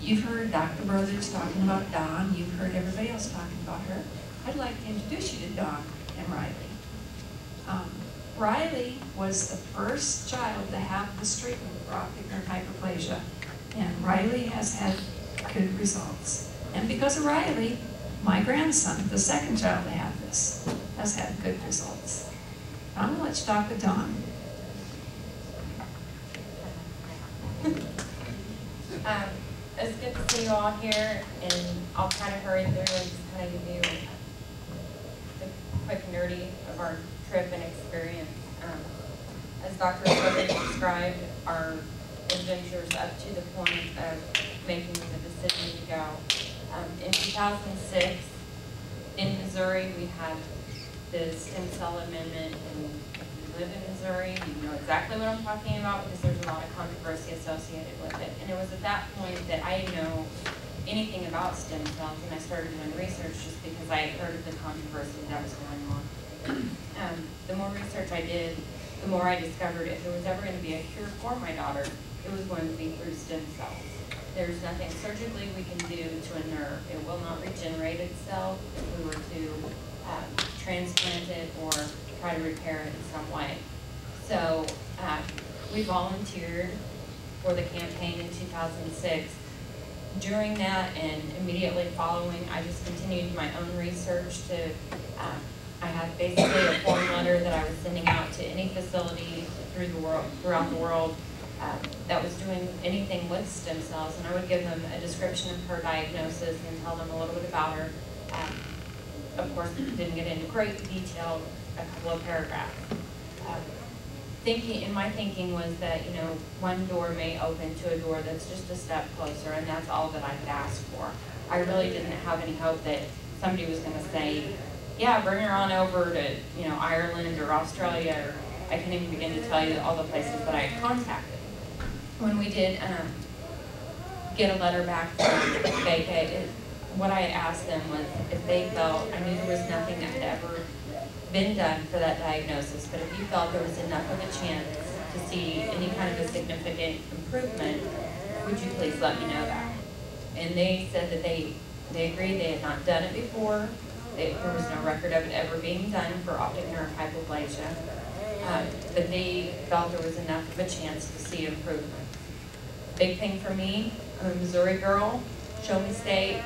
You've heard Dr. Brothers talking about Dawn. You've heard everybody else talking about her. I'd like to introduce you to Dawn and Riley. Riley was the first child to have this treatment for optic nerve hyperplasia, and Riley has had good results. And because of Riley, my grandson, the second child to have this, has had good results. I'm going to let you talk with Dawn. It's good to see you all here, and I'll try to hurry through and just kind of give you the quick nerdy of our trip and experience. As Dr. Brothers described, our adventures up to the point of making the decision to go. In 2006, in Missouri, we had the stem cell amendment, and if you live in Missouri, you know exactly what I'm talking about because there's a lot of controversy associated with it. And it was at that point that I didn't know anything about stem cells, and I started doing research just because I had heard of the controversy that was going on. The more research I did, the more I discovered if there was ever going to be a cure for my daughter, it was going to be through stem cells. There's nothing surgically we can do to a nerve. It will not regenerate itself if we were to transplant it or try to repair it in some way. So we volunteered for the campaign in 2006. During that and immediately following, I just continued my own research to, I had basically a form letter that I was sending out to any facility throughout the world that was doing anything with stem cells, and I would give them a description of her diagnosis and tell them a little bit about her. Of course, didn't get into great detail, a couple of paragraphs. My thinking was that, you know, one door may open to a door that's just a step closer, and that's all that I could ask for. I really didn't have any hope that somebody was going to say, yeah, bring her on over to, you know, Ireland or Australia, or I can't even begin to tell you all the places that I had contacted. When we did get a letter back from Baker, what I had asked them was if they felt, I knew there was nothing that had ever been done for that diagnosis, but if you felt there was enough of a chance to see any kind of a significant improvement, would you please let me know that? And they said that they agreed they had not done it before. There was no record of it ever being done for optic nerve hypoplasia, but they felt there was enough of a chance to see improvement. Big thing for me, I'm a Missouri girl, show me state,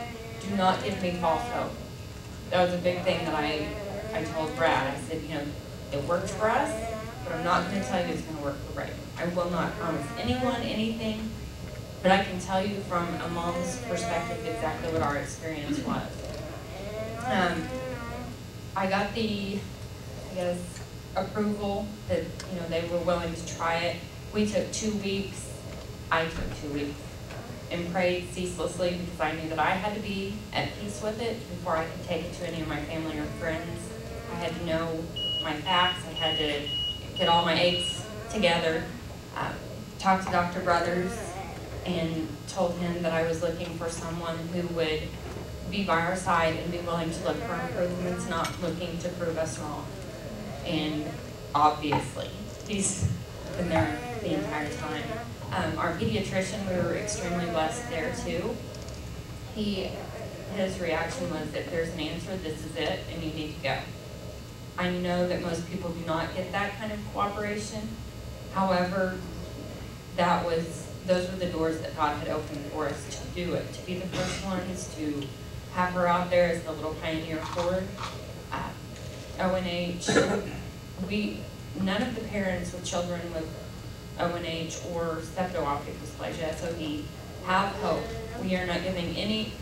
do not give me false hope. That was a big thing that I told Brad. I said, you know, it works for us, but I'm not going to tell you it's going to work for Ray. I will not promise anyone anything, but I can tell you from a mom's perspective exactly what our experience was. I got the, I guess, approval that, you know, they were willing to try it. We took 2 weeks. I took 2 weeks and prayed ceaselessly because I knew that I had to be at peace with it before I could take it to any of my family or friends. I had to know my facts. I had to get all my eggs together, talk to Dr. Brothers, and told him that I was looking for someone who would be by our side and be willing to look for improvements, not looking to prove us wrong. And obviously, he's been there the entire time. Our pediatrician, we were extremely blessed there too. His reaction was, if there's an answer, this is it, and you need to go. I know that most people do not get that kind of cooperation. However, those were the doors that God had opened for us to do it, to be the first ones, to have her out there as the little pioneer forward. ONH, none of the parents with children with ONH or septo-optic dysplasia, SOD, have hope. We are not given any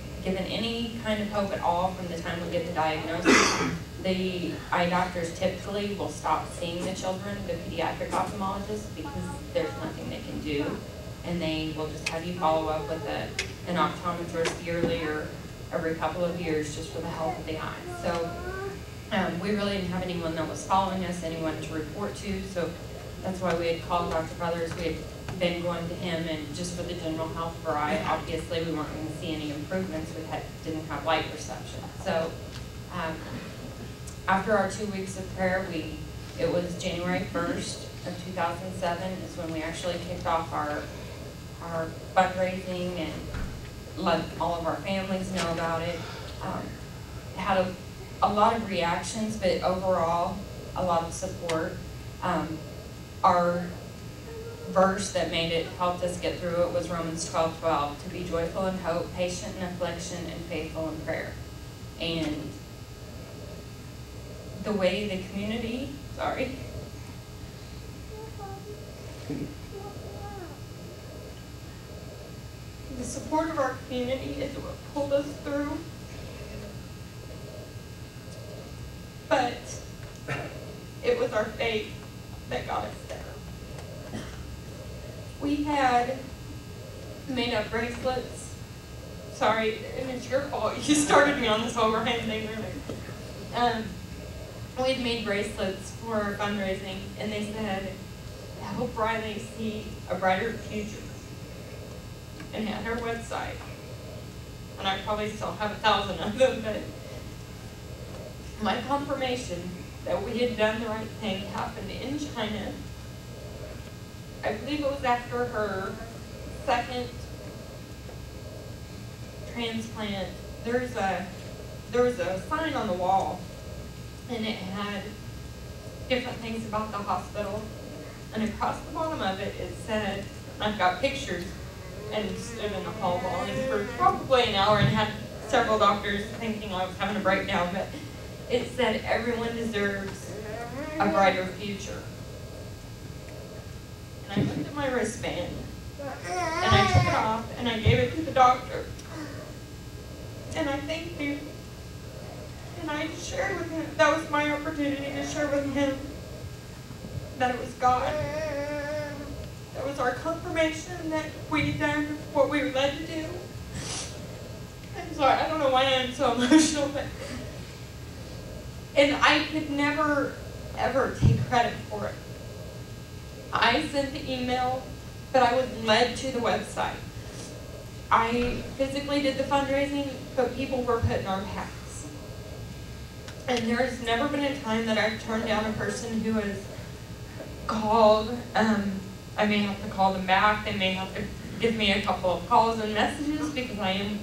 kind of hope at all from the time we get the diagnosis. The eye doctors typically will stop seeing the children, the pediatric ophthalmologists, because there's nothing they can do, and they will just have you follow up with an optometrist yearly or every couple of years just for the health of the eye. So we really didn't have anyone that was following us, anyone to report to, so that's why we had called Dr. Brothers. We had been going to him, and just for the general health of our eye, obviously we weren't going to see any improvements. We didn't have light perception. So after our 2 weeks of prayer, it was January 1st of 2007 is when we actually kicked off our fundraising and let all of our families know about it. Had a lot of reactions, but overall, a lot of support. Our verse that helped us get through it was Romans 12:12, to be joyful in hope, patient in affliction, and faithful in prayer. And the way the community, the support of our community is what pulled us through. But it was our faith that got us there. We had made up bracelets. Sorry, and it's your fault. You started me on this overhand thing earlier. We had made bracelets for our fundraising, and they said, help Riley see a brighter future. And had her website. And I probably still have 1,000 of them, but my confirmation that we had done the right thing happened in China. I believe it was after her second transplant. There was a sign on the wall, and it had different things about the hospital. And across the bottom of it, it said, I've got pictures, and stood in the hall bawling for probably an hour and had several doctors thinking I was having a breakdown, but it said, everyone deserves a brighter future. And I looked at my wristband, and I took it off, and I gave it to the doctor. And I thanked him. And I shared with him, that was my opportunity to share with him that it was God. That was our confirmation that we'd done what we were led to do. I'm sorry, I don't know why I'm so emotional, but... And I could never, ever take credit for it. I sent the email, but I was led to the website. I physically did the fundraising, but people were put in our paths. And there's never been a time that I've turned down a person who has called. I may have to call them back. They may have to give me a couple of calls and messages because I am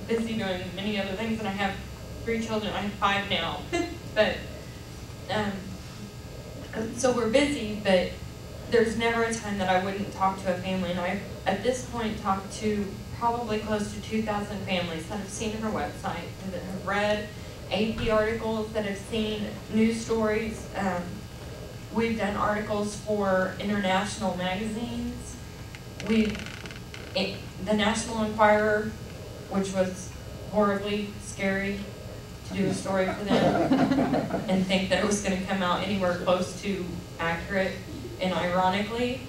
busy doing many other things, and I have 3 children. I have 5 now. But so we're busy, but there's never a time that I wouldn't talk to a family. And I've, at this point, talked to probably close to 2,000 families that have seen her website, and that have read AP articles, that have seen news stories. We've done articles for international magazines. The National Enquirer, which was horribly scary to do a story for them and think that it was going to come out anywhere close to accurate. And ironically,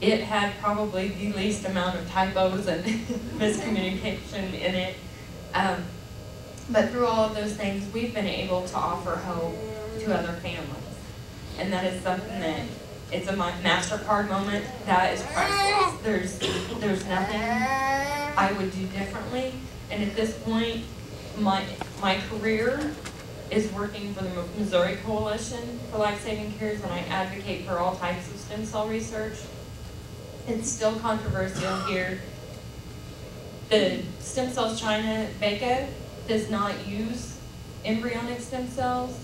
it had probably the least amount of typos and miscommunication in it. But through all of those things, we've been able to offer hope to other families. And that is something that, it's a MasterCard moment. That is priceless. There's nothing I would do differently. And at this point, my career is working for the Missouri Coalition for Life-Saving Cures, and I advocate for all types of stem cell research. It's still controversial here. The Stem Cells China, BECA, does not use embryonic stem cells,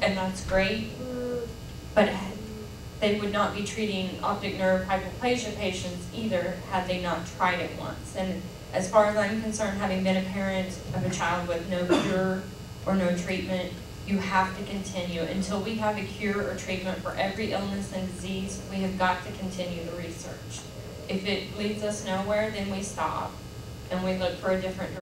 and that's great, but they would not be treating optic nerve hypoplasia patients either had they not tried it once. And as far as I'm concerned, having been a parent of a child with no cure or no treatment, you have to continue. Until we have a cure or treatment for every illness and disease, we have got to continue the research. If it leads us nowhere, then we stop and we look for a different direction.